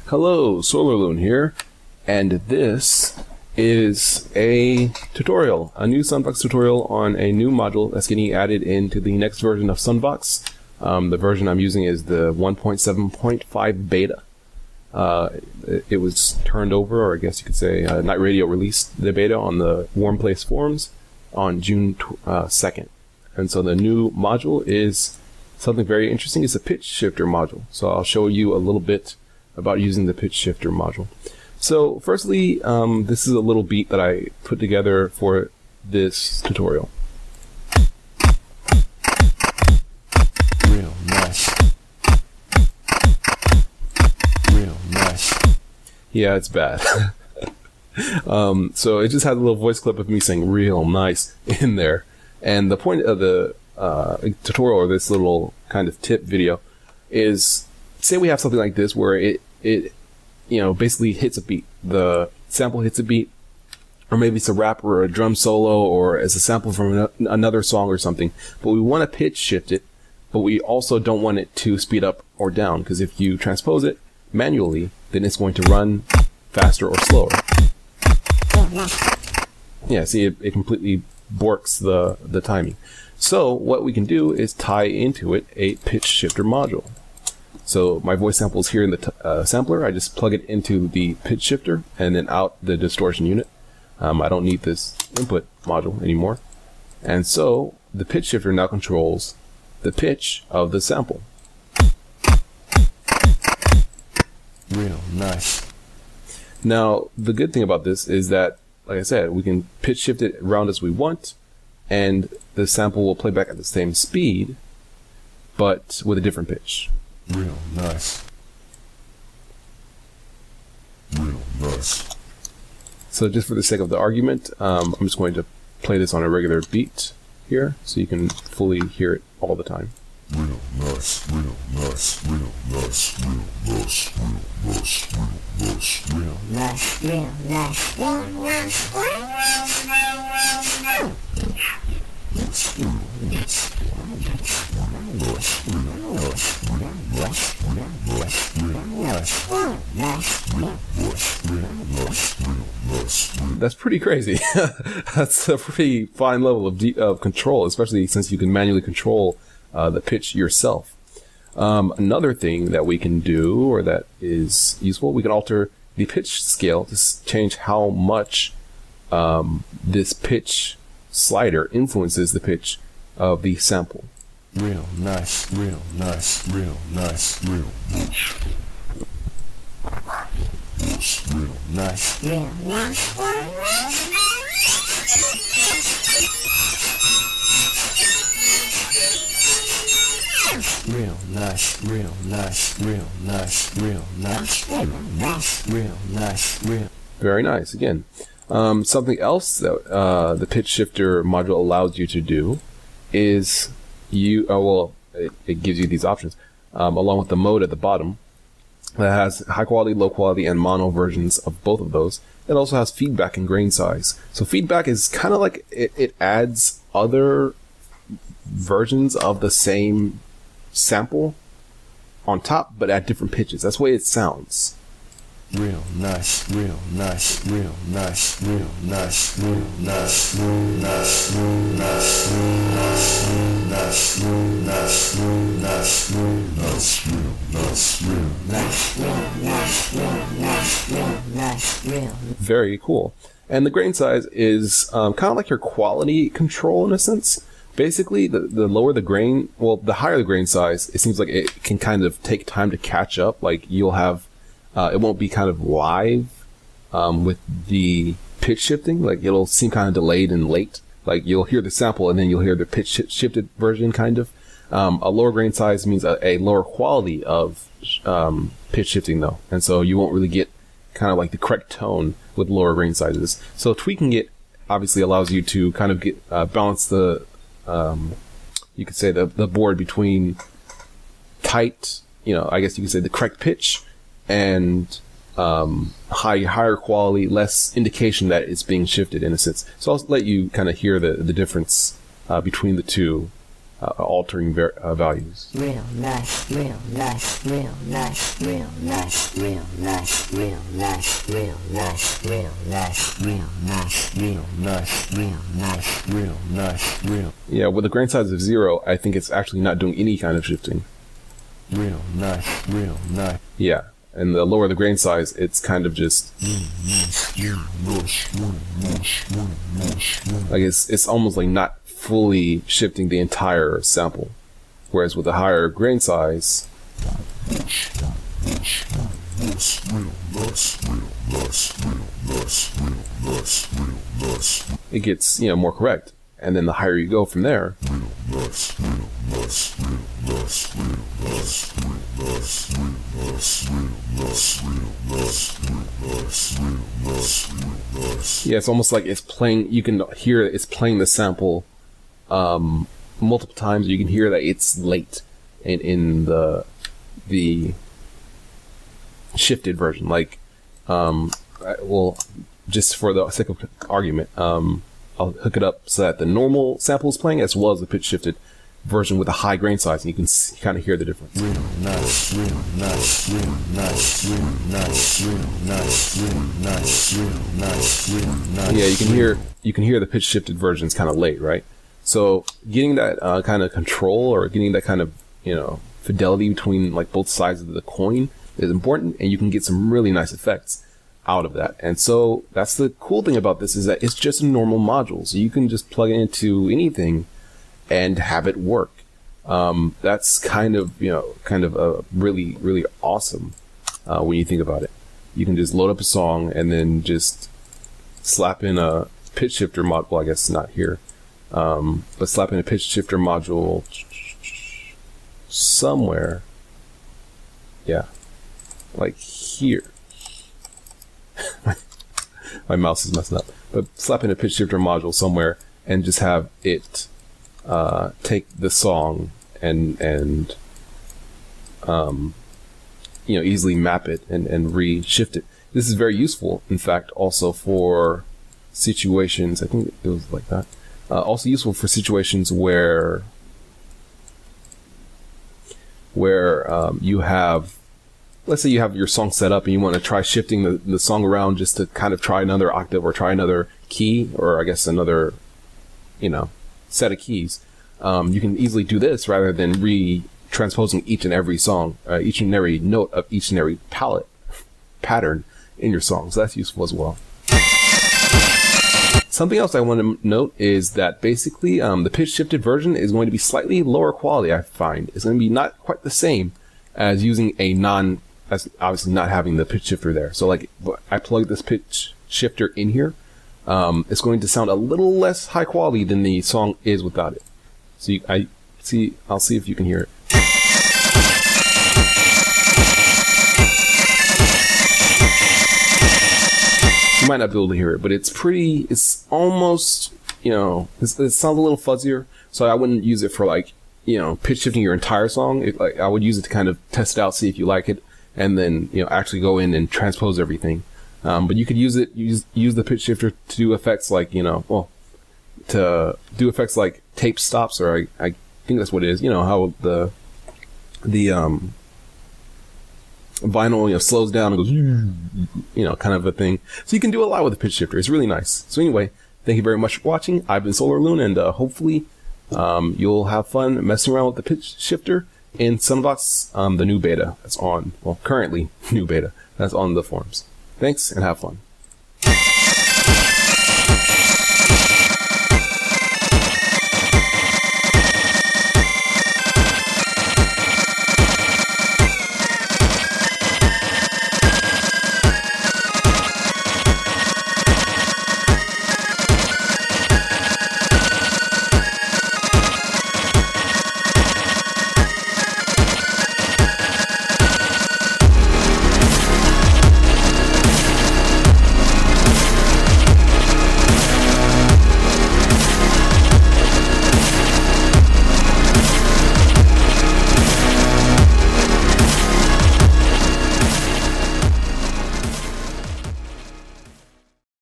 Hello, SolarLune here, and this is a tutorial, a new Sunvox tutorial on a new module that's getting added into the next version of Sunvox. The version I'm using is the 1.7.5 beta. It was turned over, or I guess you could say NightRadio released the beta on the warmplace forums on June 2nd. And so the new module is something very interesting. It's a pitch shifter module. So I'll show you a little bit about using the pitch shifter module. So firstly, this is a little beat that I put together for this tutorial. Real nice. Real nice. Yeah, it's bad. So it just had a little voice clip of me saying real nice in there. And the point of the tutorial, or this little kind of tip video, is say we have something like this where it basically hits a beat. The sample hits a beat, or maybe it's a rap or a drum solo, or as a sample from another song or something. But we want to pitch shift it, but we also don't want it to speed up or down, because if you transpose it manually, then it's going to run faster or slower. Yeah, see, it completely borks the timing. So what we can do is tie into it a pitch shifter module. So my voice sample is here in the sampler. I just plug it into the pitch shifter and then out the distortion unit. I don't need this input module anymore. And so the pitch shifter now controls the pitch of the sample. Real nice. Now, the good thing about this is that, like I said, we can pitch shift it around as we want, and the sample will play back at the same speed, but with a different pitch. Real nice. Real nice. So just for the sake of the argument, I'm just going to play this on a regular beat here, so you can fully hear it all the time. Real nice, real nice, real nice, real nice, real nice, real nice, real nice, real nice, real nice, That's pretty crazy. That's a pretty fine level of control, especially since you can manually control the pitch yourself. Another thing that we can do, or that is useful, we can alter the pitch scale to change how much this pitch slider influences the pitch of the sample. Real nice, real nice, real nice, real nice. Real nice, real nice, real nice, real nice, real nice, real nice, real nice, real nice, real. Very nice. Again, something else that the pitch shifter module allows you to do is it gives you these options along with the mode at the bottom that has high quality, low quality, and mono versions of both of those. It also has feedback and grain size. So feedback is kind of like it adds other versions of the same sample on top, but at different pitches. That's the way it sounds. Real nice, real nice, real nice, real nice, real nice, real nice, real nice, real nice, real nice, real nice, real nice, real nice, real nice, real nice, real nice, real nice, real nice, real. Very cool. And the grain size is kind of like your quality control in a sense. Basically, the lower the grain, well, the higher the grain size, it seems like it can kind of take time to catch up. Like you'll have it won't be kind of live with the pitch shifting. Like it'll seem kind of delayed and late. Like you'll hear the sample and then you'll hear the pitch shifted version kind of. A lower grain size means a lower quality of pitch shifting though. And so you won't really get kind of like the correct tone with lower grain sizes. So tweaking it obviously allows you to kind of get balance the, you could say the board between tight, I guess you could say the correct pitch and higher quality, less indication that it's being shifted in a sense. So I'll let you kind of hear the difference between the two altering values. Real nice, real nice, real nice, real nice, real nice, real nice, real nice, real nice, real nice, real nice, real nice, real nice, real. Yeah, with a grain size of 0, I think it's actually not doing any kind of shifting. Real nice, real nice. Yeah, and the lower the grain size, it's kind of just like it's almost like not fully shifting the entire sample, whereas with a higher grain size, it gets more correct, and then the higher you go from there, yeah, it's almost like it's playing. You can hear it's playing the sample multiple times. You can hear that it's late in the shifted version. Like, well, just for the sake of argument, I'll hook it up so that the normal sample is playing as well as the pitch shifted version with a high grain size, and you can kind of hear the difference. Real nice, real nice, real nice, real nice, real nice, real nice, real nice, real nice. Yeah, you can hear the pitch shifted versions kind of late, right? So getting that kind of control, or getting that kind of fidelity between like both sides of the coin is important, and you can get some really nice effects out of that. And so that's the cool thing about this, is that it's just a normal module, so you can just plug it into anything and have it work. That's kind of really, really awesome when you think about it. You can just load up a song and then just slap in a pitch shifter module. Well, I guess not here, but slap in a pitch shifter module somewhere. Yeah, like here. My mouse is messing up. But slap in a pitch shifter module somewhere and just have it take the song and easily map it and re-shift it. This is very useful, in fact, also for situations. I think it was like that. Also useful for situations where you have, let's say you have your song set up and you want to try shifting the song around just to kind of try another octave or try another key, or I guess another set of keys. You can easily do this rather than transposing each and every song, each and every note of each and every pattern in your song. So that's useful as well. Something else I want to note is that basically the pitch shifted version is going to be slightly lower quality. I find it's going to be not quite the same as using as obviously not having the pitch shifter there. So like I plug this pitch shifter in here, it's going to sound a little less high quality than the song is without it. So I'll see if you can hear it. You might not be able to hear it, but it's almost, it sounds a little fuzzier. So I wouldn't use it for like, pitch shifting your entire song. I would use it to kind of test it out, see if you like it, and then, actually go in and transpose everything. But you could use the pitch shifter to do effects like, to do effects like tape stops, or I think that's what it is. How the vinyl, slows down and goes, kind of a thing. So you can do a lot with the pitch shifter. It's really nice. So anyway, thank you very much for watching. I've been SolarLune, and hopefully you'll have fun messing around with the pitch shifter in Sunvox, the new beta that's on, currently new beta that's on the forums. Thanks, and have fun.